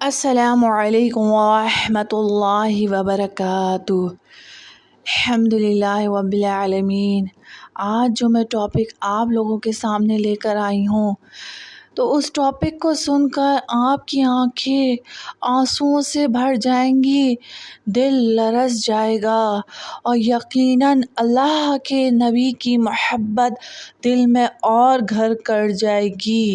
السلام علیکم ورحمۃ اللہ وبرکاتہ۔ الحمدللہ رب العالمین۔ آج جو میں ٹاپک آپ لوگوں کے سامنے لے کر آئی ہوں تو اس ٹاپک کو سن کر آپ کی آنکھیں آنسوؤں سے بھر جائیں گی، دل لرز جائے گا اور یقیناً اللہ کے نبی کی محبت دل میں اور گھر کر جائے گی۔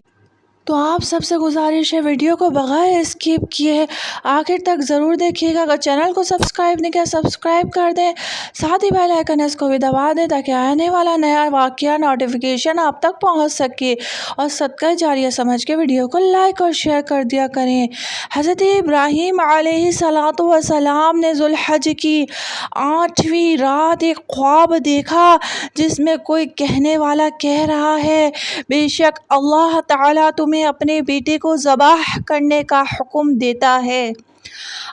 تو آپ سب سے گزارش ہے ویڈیو کو بغیر اسکپ کیے آخر تک ضرور دیکھیے گا۔ اگر چینل کو سبسکرائب نہیں کیا سبسکرائب کر دیں، ساتھ ہی بیل آئیکن اس کو بھی دبا دیں تاکہ آنے والا نیا واقعہ نوٹیفیکیشن آپ تک پہنچ سکے، اور صدقہ جاریہ سمجھ کے ویڈیو کو لائک اور شیئر کر دیا کریں۔ حضرت ابراہیم علیہ السلام نے ذوالحج کی 8ویں رات ایک خواب دیکھا جس میں کوئی کہنے والا کہہ رہا ہے، بے شک اللہ تعالیٰ تمہیں اپنے بیٹے کو ذبح کرنے کا حکم دیتا ہے۔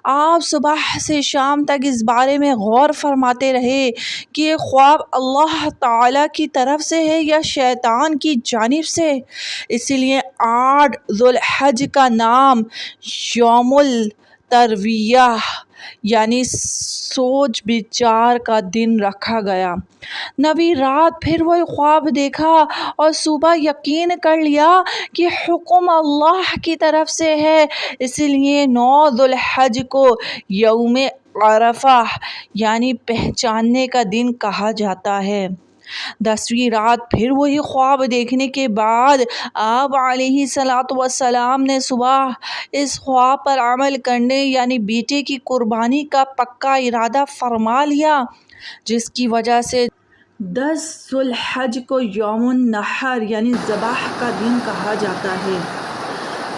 آپ صبح سے شام تک اس بارے میں غور فرماتے رہے کہ یہ خواب اللہ تعالیٰ کی طرف سے ہے یا شیطان کی جانب سے۔ اسی لیے 8 ذوالحج کا نام یوم الترویہ یعنی سوچ بچار کا دن رکھا گیا۔ 9ویں رات پھر وہی خواب دیکھا اور صبح یقین کر لیا کہ حکم اللہ کی طرف سے ہے، اسی لیے 9 ذوالحج کو یوم عرفہ یعنی پہچاننے کا دن کہا جاتا ہے۔ 10ویں رات پھر وہی خواب دیکھنے کے بعد آپ علیہ السلام نے صبح اس خواب پر عمل کرنے یعنی بیٹے کی قربانی کا پکا ارادہ فرما لیا، جس کی وجہ سے 10 ذوالحج کو یوم النحر یعنی ذبح کا دن کہا جاتا ہے۔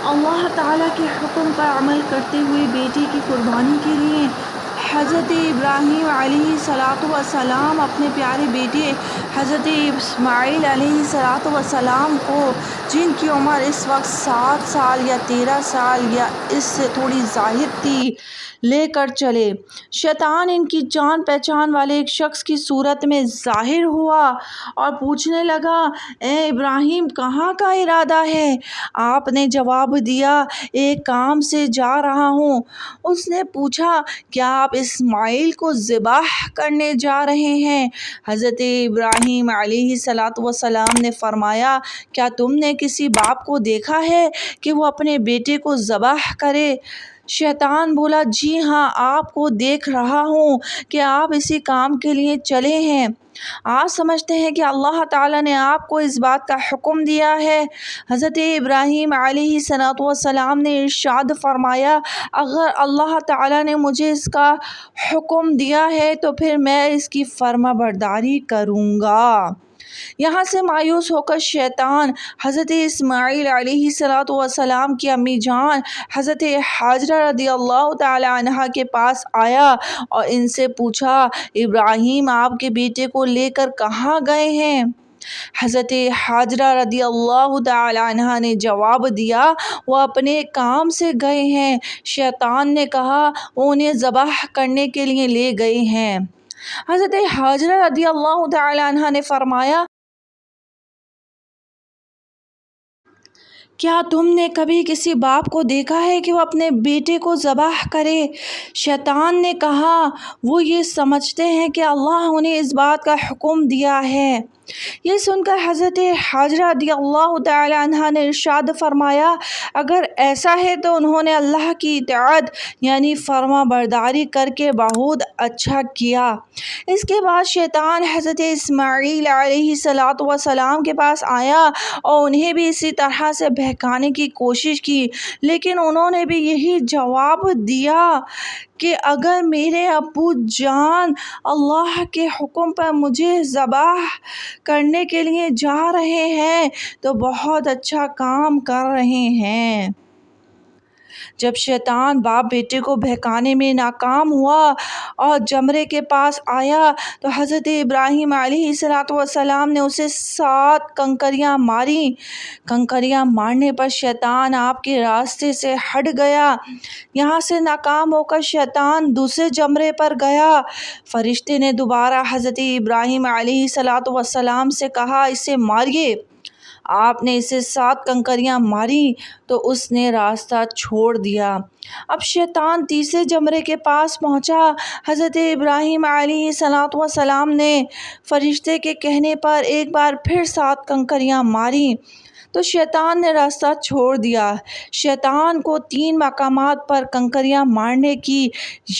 اللہ تعالیٰ کے حکم پر عمل کرتے ہوئے بیٹے کی قربانی کے لیے حضرت ابراہیم علیہ السلام اپنے پیارے بیٹے حضرت اسماعیل علیہ السلام کو، جن کی عمر اس وقت 7 سال یا 13 سال یا اس سے تھوڑی زائد تھی، لے کر چلے۔ شیطان ان کی جان پہچان والے ایک شخص کی صورت میں ظاہر ہوا اور پوچھنے لگا، اے ابراہیم کہاں کا ارادہ ہے؟ آپ نے جواب دیا، ایک کام سے جا رہا ہوں۔ اس نے پوچھا، کیا آپ اسماعیل کو ذبح کرنے جا رہے ہیں؟ حضرت ابراہیم علیہ السلام نے فرمایا، کیا تم نے کسی باپ کو دیکھا ہے کہ وہ اپنے بیٹے کو ذبح کرے؟ شیطان بولا، جی ہاں، آپ کو دیکھ رہا ہوں کہ آپ اسی کام کے لیے چلے ہیں۔ آپ سمجھتے ہیں کہ اللہ تعالیٰ نے آپ کو اس بات کا حکم دیا ہے؟ حضرت ابراہیم علیہ السلام نے ارشاد فرمایا، اگر اللہ تعالیٰ نے مجھے اس کا حکم دیا ہے تو پھر میں اس کی فرما برداری کروں گا۔ یہاں سے مایوس ہو کر شیطان حضرت اسماعیل علیہ السلام کی امی جان حضرت حاجرہ رضی اللہ تعالی عنہا کے پاس آیا اور ان سے پوچھا، ابراہیم آپ کے بیٹے کو لے کر کہاں گئے ہیں؟ حضرت حاجرہ رضی اللہ تعالی عنہا نے جواب دیا، وہ اپنے کام سے گئے ہیں۔ شیطان نے کہا، وہ انہیں ذبح کرنے کے لیے لے گئے ہیں۔ حضرت حاجرہ رضی اللہ تعالی عنہا نے فرمایا، کیا تم نے کبھی کسی باپ کو دیکھا ہے کہ وہ اپنے بیٹے کو ذبح کرے؟ شیطان نے کہا، وہ یہ سمجھتے ہیں کہ اللہ انہیں اس بات کا حکم دیا ہے۔ یہ سن کر حضرت حاجرہ رضی اللہ تعالی عنہا نے ارشاد فرمایا، اگر ایسا ہے تو انہوں نے اللہ کی اطاعت یعنی فرما برداری کر کے بہت اچھا کیا۔ اس کے بعد شیطان حضرت اسماعیل علیہ السلام کے پاس آیا اور انہیں بھی اسی طرح سے بہکانے کی کوشش کی، لیکن انہوں نے بھی یہی جواب دیا کہ اگر میرے ابو جان اللہ کے حکم پر مجھے ذبح کرنے کے لیے جا رہے ہیں تو بہت اچھا کام کر رہے ہیں۔ جب شیطان باپ بیٹے کو بہکانے میں ناکام ہوا اور جمرے کے پاس آیا تو حضرت ابراہیم علیہ السلام نے اسے 7 کنکریاں ماری۔ کنکریاں مارنے پر شیطان آپ کے راستے سے ہٹ گیا۔ یہاں سے ناکام ہو کر شیطان دوسرے جمرے پر گیا۔ فرشتے نے دوبارہ حضرت ابراہیم علیہ السلام سے کہا، اسے ماریے۔ آپ نے اسے 7 کنکریاں ماری تو اس نے راستہ چھوڑ دیا۔ اب شیطان تیسرے جمرے کے پاس پہنچا۔ حضرت ابراہیم علیہ السلام نے فرشتے کے کہنے پر ایک بار پھر 7 کنکریاں ماری تو شیطان نے راستہ چھوڑ دیا۔ شیطان کو 3 مقامات پر کنکریاں مارنے کی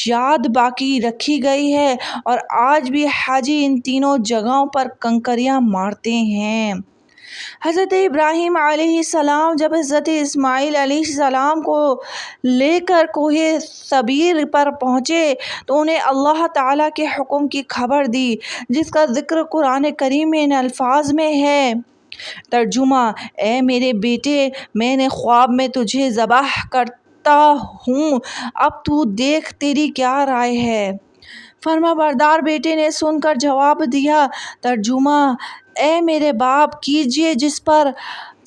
یاد باقی رکھی گئی ہے اور آج بھی حاجی ان تینوں جگہوں پر کنکریاں مارتے ہیں۔ حضرت ابراہیم علیہ السلام جب حضرت اسماعیل علیہ السلام کو لے کر کوہ صبیر پر پہنچے تو انہیں اللہ تعالیٰ کے حکم کی خبر دی، جس کا ذکر قرآن کریم میں ان الفاظ میں ہے۔ ترجمہ: اے میرے بیٹے، میں نے خواب میں تجھے ذبح کرتا ہوں، اب تو دیکھ تیری کیا رائے ہے۔ فرمانبردار بیٹے نے سن کر جواب دیا۔ ترجمہ: اے میرے باپ، کیجئے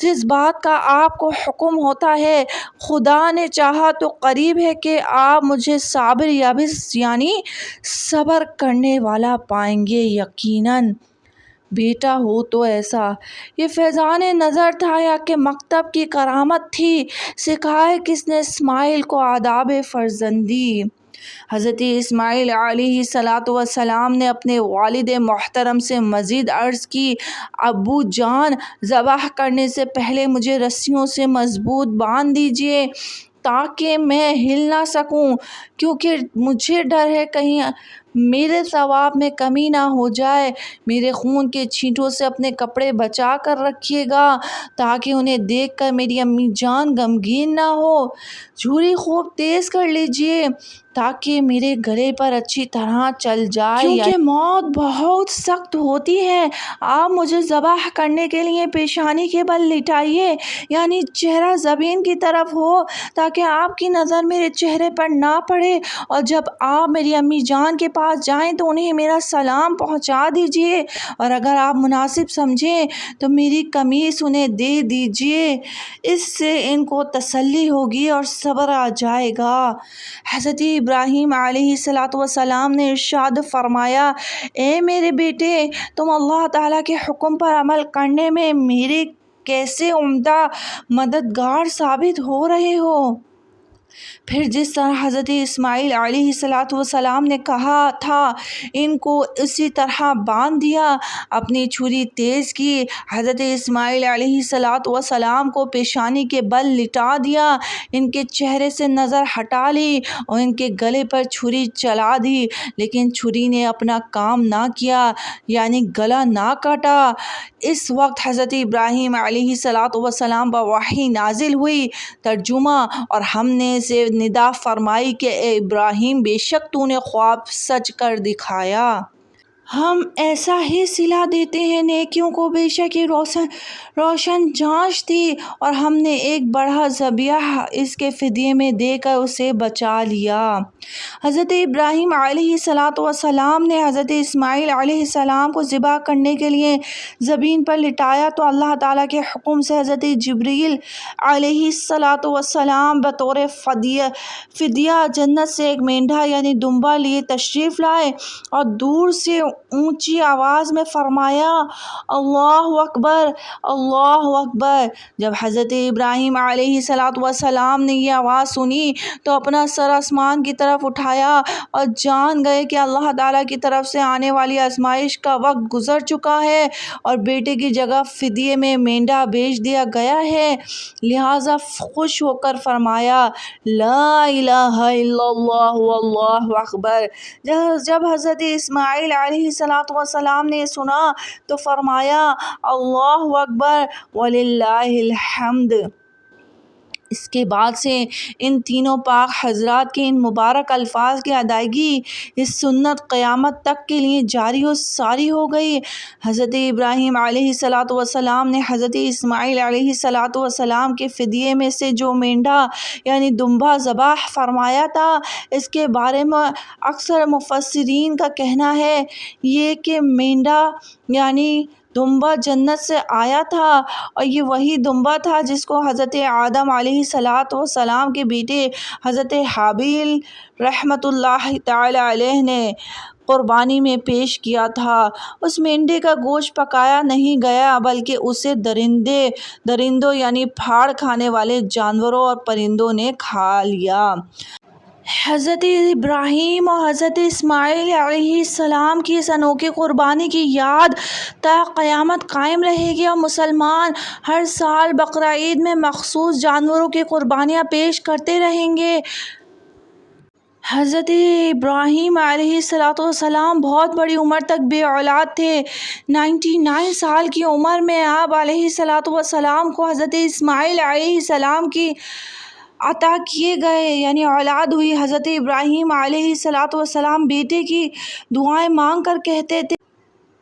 جس بات کا آپ کو حکم ہوتا ہے، خدا نے چاہا تو قریب ہے کہ آپ مجھے صابر یابس یعنی صبر کرنے والا پائیں گے۔ یقیناً بیٹا ہو تو ایسا، یہ فیضان نظر تھا یا کہ مکتب کی کرامت تھی؟ سکھائے کس نے اسماعیل کو آداب فرزندی؟ حضرت اسماعیل علیہ السلام نے اپنے والد محترم سے مزید عرض کی، ابو جان، ذبح کرنے سے پہلے مجھے رسیوں سے مضبوط باندھ دیجیے تاکہ میں ہل نہ سکوں، کیونکہ مجھے ڈر ہے کہیں میرے ثواب میں کمی نہ ہو جائے۔ میرے خون کے چھینٹوں سے اپنے کپڑے بچا کر رکھیے گا تاکہ انہیں دیکھ کر میری امی جان غمگین نہ ہو۔ چھری خوب تیز کر لیجیے تاکہ میرے گلے پر اچھی طرح چل جائے، کیونکہ موت بہت سخت ہوتی ہے۔ آپ مجھے ذبح کرنے کے لیے پیشانی کے بل لٹائیے، یعنی چہرہ زمین کی طرف ہو تاکہ آپ کی نظر میرے چہرے پر نہ پڑے، اور جب آپ میری امی جان کے پاس جائیں تو انہیں میرا سلام پہنچا دیجیے، اور اگر آپ مناسب سمجھیں تو میری قمیص انہیں دے دیجیے، اس سے ان کو تسلی ہوگی اور صبر آ جائے گا۔ حضرت ابراہیم علیہ السلام نے ارشاد فرمایا، اے میرے بیٹے، تم اللہ تعالیٰ کے حکم پر عمل کرنے میں میرے کیسے عمدہ مددگار ثابت ہو رہے ہو۔ پھر جس طرح حضرت اسماعیل علیہ السلام نے کہا تھا ان کو اسی طرح باندھ دیا، اپنی چھری تیز کی، حضرت اسماعیل علیہ السلام کو پیشانی کے بل لٹا دیا، ان کے چہرے سے نظر ہٹا لی اور ان کے گلے پر چھری چلا دی، لیکن چھری نے اپنا کام نہ کیا، یعنی گلا نہ کاٹا۔ اس وقت حضرت ابراہیم علیہ السلام پر وحی نازل ہوئی۔ ترجمہ: اور ہم نے اسے ندا فرمائی کہ اے ابراہیم، بے شک تو نے خواب سچ کر دکھایا، ہم ایسا ہی صلہ دیتے ہیں نیکیوں کو، بے شک یہ روشن جانچ تھی، اور ہم نے ایک بڑھا ذبیحہ اس کے فدیے میں دے کر اسے بچا لیا۔ حضرت ابراہیم علیہ السلام نے حضرت اسماعیل علیہ السلام کو ذبح کرنے کے لیے زمین پر لٹایا تو اللہ تعالیٰ کے حکم سے حضرت جبریل علیہ السلام بطور فدیہ جنت سے ایک مینڈھا یعنی دمبا لیے تشریف لائے اور دور سے اونچی آواز میں فرمایا، اللہ اکبر، اللہ اکبر۔ جب حضرت ابراہیم علیہ السلام نے یہ آواز سنی تو اپنا سر آسمان کی طرف اٹھایا اور جان گئے کہ اللہ تعالیٰ کی طرف سے آنے والی آزمائش کا وقت گزر چکا ہے اور بیٹے کی جگہ فدیے میں مینڈھا بھیج دیا گیا ہے، لہٰذا خوش ہو کر فرمایا، لا الہ الا اللہ واللہ اکبر۔ جب حضرت اسماعیل علیہ السلام نے سنا تو فرمایا، اللہ اکبر وللہ الحمد۔ اس کے بعد سے ان تینوں پاک حضرات کے ان مبارک الفاظ کی ادائیگی اس سنت قیامت تک کے لیے جاری و ساری ہو گئی۔ حضرت ابراہیم علیہ السلام نے حضرت اسماعیل علیہ السلام کے فدیے میں سے جو مینڈھا یعنی دمبا ذبح فرمایا تھا، اس کے بارے میں اکثر مفسرین کا کہنا ہے یہ کہ مینڈھا یعنی دمبا جنت سے آیا تھا، اور یہ وہی دمبا تھا جس کو حضرت آدم علیہ السلام کے بیٹے حضرت حابیل رحمۃ اللہ تعالی علیہ نے قربانی میں پیش کیا تھا۔ اس مینڈے کا گوشت پکایا نہیں گیا بلکہ اسے درندوں یعنی پھاڑ کھانے والے جانوروں اور پرندوں نے کھا لیا۔ حضرت ابراہیم اور حضرت اسماعیل علیہ السلام کی اس انوکھی قربانی کی یاد تا قیامت قائم رہے گی، اور مسلمان ہر سال بقرعید میں مخصوص جانوروں کی قربانیاں پیش کرتے رہیں گے۔ حضرت ابراہیم علیہ السلام بہت بڑی عمر تک بے اولاد تھے۔ 99 سال کی عمر میں آپ علیہ السلام کو حضرت اسماعیل علیہ السلام کی عطا کیے گئے، یعنی اولاد ہوئی۔ حضرت ابراہیم علیہ السلام بیٹے کی دعائیں مانگ کر کہتے تھے،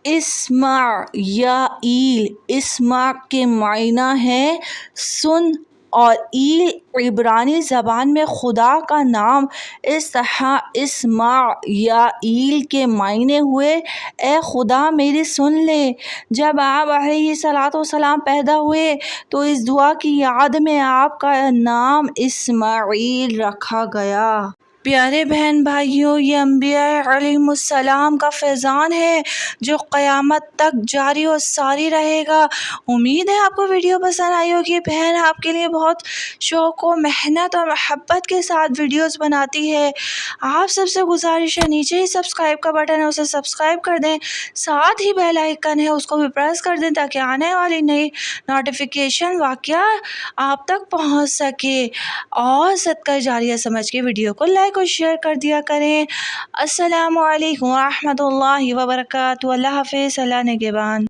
اسماعیل۔ اسماع کے معنی ہے سن، اور ایل عبرانی زبان میں خدا کا نام۔ اس طرح اسماعیل کے معنی ہوئے اے خدا میری سن لے۔ جب آپ علیہ السلام پیدا ہوئے تو اس دعا کی یاد میں آپ کا نام اسماعیل رکھا گیا۔ پیارے بہن بھائیوں، یہ انبیاء علیہم السلام کا فیضان ہے جو قیامت تک جاری و ساری رہے گا۔ امید ہے آپ کو ویڈیو پسند آئی ہوگی۔ بہن آپ کے لیے بہت شوق و محنت اور محبت کے ساتھ ویڈیوز بناتی ہے۔ آپ سب سے گزارش ہے، نیچے ہی سبسکرائب کا بٹن ہے، اسے سبسکرائب کر دیں، ساتھ ہی بیل آئیکن ہے اس کو بھی پریس کر دیں تاکہ آنے والی نئی نوٹیفیکیشن واقعہ آپ تک پہنچ سکے، اور صدقہ جاریہ سمجھ کے ویڈیو کو لائک اور شیئر کر دیا کریں۔ السلام علیکم ورحمۃ اللہ وبرکاتہ۔ اللہ حافظ، اللہ نگہبان۔